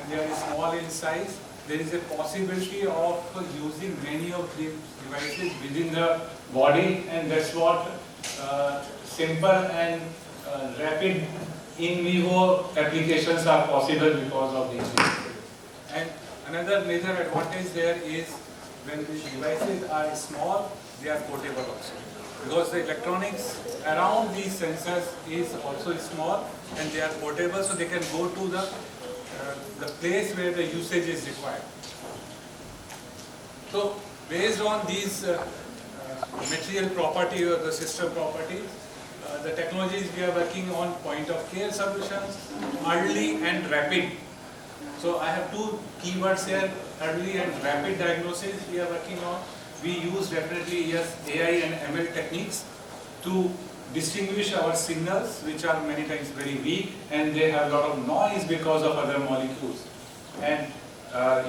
and they are small in size, there is a possibility of using many of these devices within the body, and that's what simple and rapid in vivo applications are possible because of these things. And another major advantage there is when the devices are small, they are portable also. Because the electronics around these sensors is also small and they are portable, so they can go to the place where the usage is required. So based on these material property or the system properties, the technologies we are working on: point of care solutions, early and rapid. So I have two keywords here: early and rapid diagnosis we are working on. We use definitely AI and ML techniques to distinguish our signals, which are many times very weak and they have a lot of noise because of other molecules. And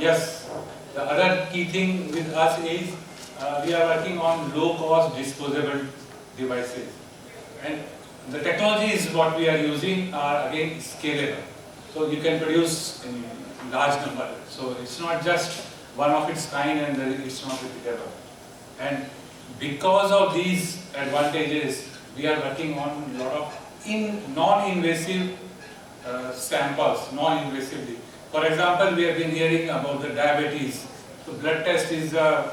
yes, the other key thing with us is we are working on low-cost disposable devices. And the technologies what we are using are again scalable. So you can produce in large number. So it's not just one of its kind and it's not repeatable. And because of these advantages, we are working on a lot of non-invasive samples, non-invasively. For example, we have been hearing about the diabetes. So blood test is the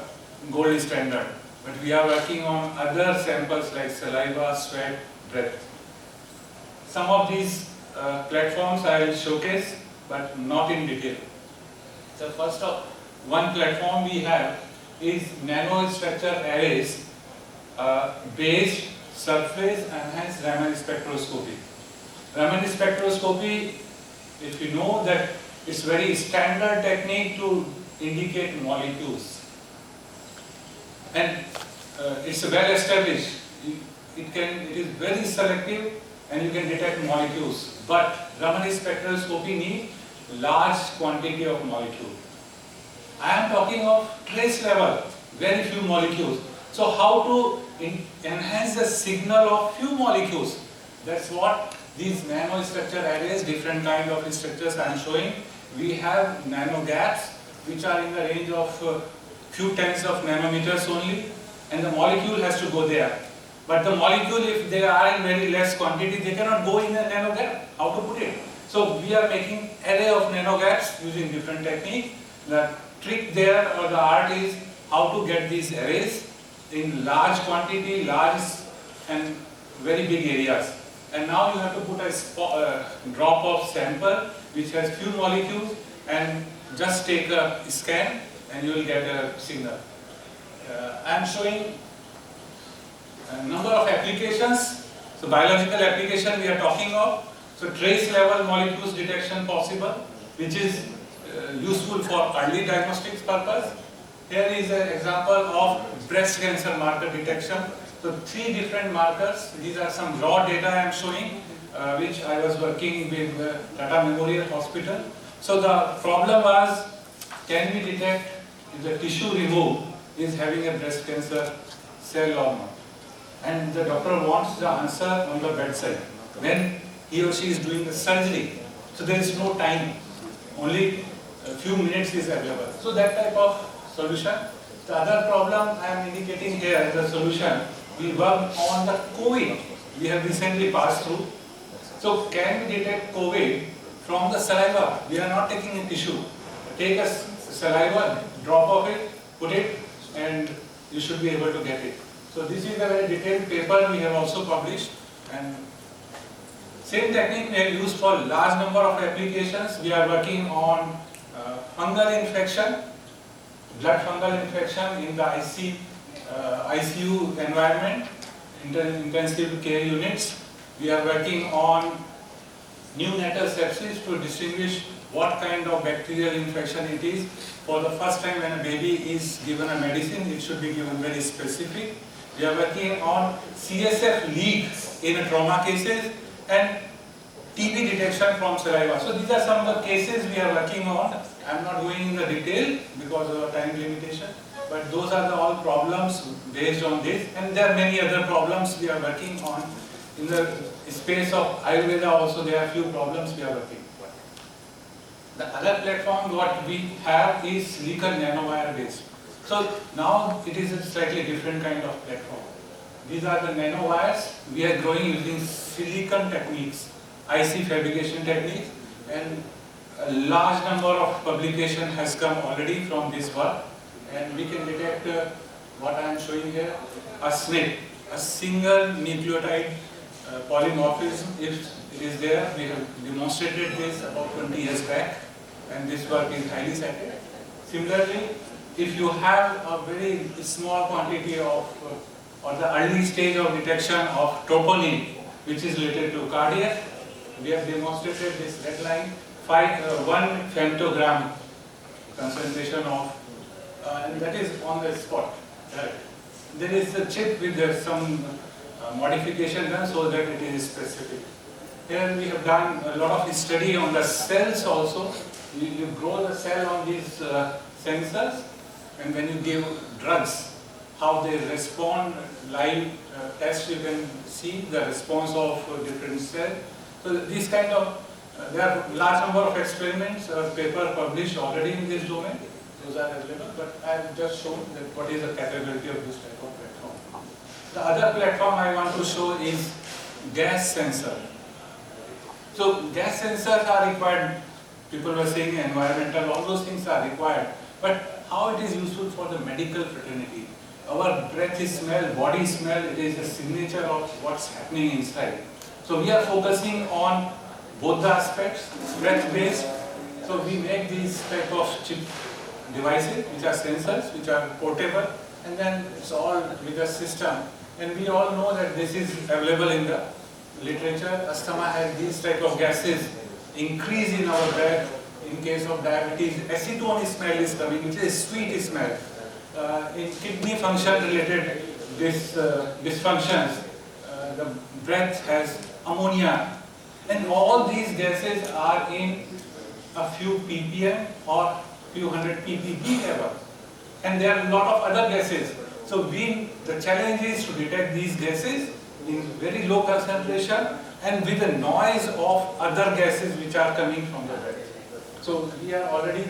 gold standard. But we are working on other samples like saliva, sweat, breath. Some of these platforms I will showcase, but not in detail. So first of one platform we have is nanostructure arrays based surface enhanced Raman spectroscopy. Raman spectroscopy, if you know that it's very standard technique to indicate molecules. And it's well established. It is very selective and you can detect molecules. But Raman spectroscopy needs large quantity of molecules. I am talking of trace level, very few molecules. So how to enhance the signal of few molecules? That's what these nanostructure arrays, different kind of structures I am showing. We have nano gaps which are in the range of few tens of nanometers only, and the molecule has to go there. But the molecule, if they are in very less quantity, they cannot go in a nano gap. How to put it? So we are making array of nano gaps using different technique. The trick there or the art is how to get these arrays in large quantity, large and very big areas. And now you have to put a drop of sample which has few molecules and just take a scan and you will get a signal. I am showing a number of applications. So biological application we are talking of. So trace level molecules detection possible, which is useful for early diagnostics purpose. Here is an example of breast cancer marker detection. So 3 different markers. These are some raw data I am showing, which I was working with Tata Memorial Hospital. So the problem was, can we detect if the tissue removed is having a breast cancer cell or not? And the doctor wants the answer on the bedside when he or she is doing the surgery. So there is no time, only a few minutes is available. So that type of solution. The other problem I am indicating here, the solution, we work on the COVID. We have recently passed through. So can we detect COVID from the saliva? We are not taking a tissue. Take a saliva, drop of it, put it, and you should be able to get it. So this is a very detailed paper we have also published, and same technique we have used for large number of applications. We are working on fungal infection, blood fungal infection in the ICU environment, intensive care units. We are working on neonatal sepsis to distinguish what kind of bacterial infection it is. For the first time when a baby is given a medicine, it should be given very specific. We are working on CSF leak in trauma cases and TB detection from saliva. So these are some of the cases we are working on. I am not going in the detail because of the time limitation, but those are the all problems based on this, and there are many other problems we are working on. In the space of Ayurveda also there are few problems we are working on. The other platform what we have is silicon nanowire based. So now it is a slightly different kind of platform. These are the nanowires. We are growing using silicon techniques, IC fabrication techniques, and a large number of publication has come already from this work, and we can detect what I am showing here, a SNP, a single nucleotide polymorphism. If it is there, we have demonstrated this about 20 years back, and this work is highly cited. Similarly, if you have a very small quantity of or the early stage of detection of troponin, which is related to cardiac, we have demonstrated this red line, 1 femtogram concentration of, and that is on the spot. Right. There is a chip with some modification done so that it is specific. Here we have done a lot of study on the cells also. You grow the cell on these sensors, and when you give drugs, how they respond, live test, you can see the response of different cells. So these kind of, there are large number of experiments or paper published already in this domain. Those are available, but I have just shown that what is the capability of this type of platform. The other platform I want to show is gas sensor. So gas sensors are required. People were saying environmental, all those things are required. But how it is useful for the medical fraternity? Our breath smell, body smell, it is a signature of what's happening inside. So we are focusing on both the aspects, breath-based. So we make these type of chip devices, which are sensors, which are portable, and then it's all with a system. And we all know that this is available in the literature. Asthma has these type of gases, increase in our breath. In case of diabetes, acetone smell is coming, which is sweet smell. In kidney function related dysfunctions, the breath has ammonia, and all these gases are in a few ppm or few hundred ppb level, and there are a lot of other gases. So the challenge is to detect these gases in very low concentration and with the noise of other gases which are coming from the breath. So we are already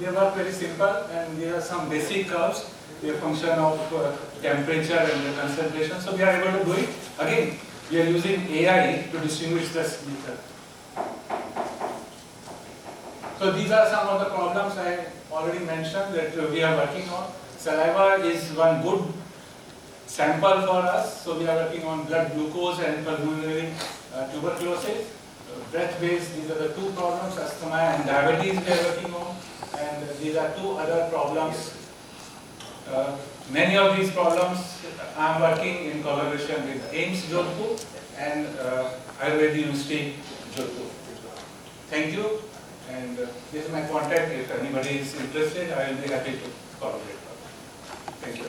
they work very simple, and there are some basic curves, the function of temperature and the concentration. So we are able to do it. Again, we are using AI to distinguish the speaker. So these are some of the problems I already mentioned that we are working on. Saliva is one good sample for us. So we are working on blood glucose and pulmonary tuberculosis. Breath-based, these are the two problems, asthma and diabetes we are working on, and these are two other problems. Many of these problems I am working in collaboration with AIMS Jodhpur and Ayurveda University Jodhpur. Thank you, and this is my contact. If anybody is interested, I will be happy to collaborate. Thank you.